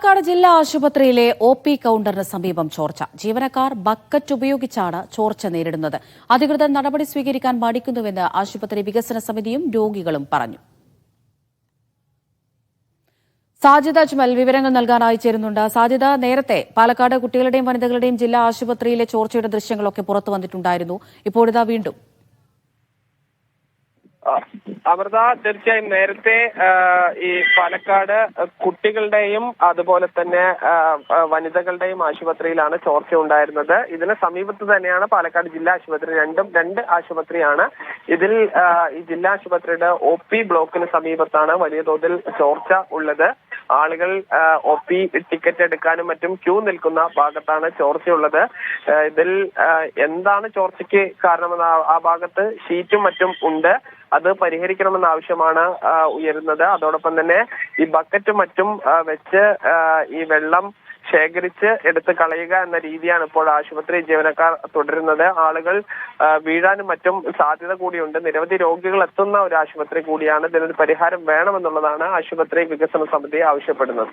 പാലക്കാട് ജില്ലാ ആശുപത്രിയിലെ ഒ.പി. കൗണ്ടറിന് സമീപം ചോർച്ച. ജീവനക്കാർ ബക്കറ്റ് ഉപയോഗിച്ചാണ് ചോർച്ച നേരിടുന്നത്. അധികൃതർ നടപടി സ്വീകരിക്കാൻ മടിക്കുന്നുവെന്ന് ആശുപത്രി വികസന സമിതിയും രോഗികളും പറഞ്ഞു. സാജിദ അജ്മൽ വിവരങ്ങൾ നൽകാനായി ചേരുന്നുണ്ട്. സാജിദ, നേരത്തെ പാലക്കാട് കുട്ടികളുടെയും വനിതകളുടെയും ജില്ലാ ആശുപത്രിയിലെ ചോർച്ചയുടെ ദൃശ്യങ്ങളൊക്കെ പുറത്തു വന്നിട്ടുണ്ടായിരുന്നു. ഇപ്പോഴിതാ വീണ്ടും. അമൃത, തീർച്ചയായും നേരത്തെ ഈ പാലക്കാട് കുട്ടികളുടെയും അതുപോലെ തന്നെ വനിതകളുടെയും ആശുപത്രിയിലാണ് ചോർച്ച ഉണ്ടായിരുന്നത്. ഇതിന് സമീപത്ത് തന്നെയാണ് പാലക്കാട് ജില്ലാ ആശുപത്രി. രണ്ട് ആശുപത്രിയാണ്. ഇതിൽ ഈ ജില്ലാ ആശുപത്രിയുടെ ഒ.പി. ബ്ലോക്കിന് സമീപത്താണ് വലിയ തോതിൽ ചോർച്ച ഉള്ളത്. ആളുകൾ ഒ.പി. ടിക്കറ്റ് എടുക്കാനും മറ്റും ക്യൂ നിൽക്കുന്ന ഭാഗത്താണ് ചോർച്ചയുള്ളത്. ഇതിൽ എന്താണ് ചോർച്ചയ്ക്ക് കാരണമെന്ന് ആ ഭാഗത്ത് ഷീറ്റും മറ്റും ഉണ്ട്. അത് പരിഹരിക്കണമെന്ന ആവശ്യമാണ് ഉയരുന്നത്. അതോടൊപ്പം തന്നെ ഈ ബക്കറ്റും മറ്റും വെച്ച് ഈ വെള്ളം ശേഖരിച്ച് എടുത്ത് കളയുക എന്ന രീതിയാണ് ഇപ്പോൾ ആശുപത്രി ജീവനക്കാർ തുടരുന്നത്. ആളുകൾ വീഴാനും മറ്റും സാധ്യത കൂടിയുണ്ട്. നിരവധി രോഗികൾ എത്തുന്ന ഒരു ആശുപത്രി കൂടിയാണ്. ഇതിനൊരു പരിഹാരം വേണമെന്നുള്ളതാണ് ആശുപത്രി വികസന സമിതി ആവശ്യപ്പെടുന്നത്.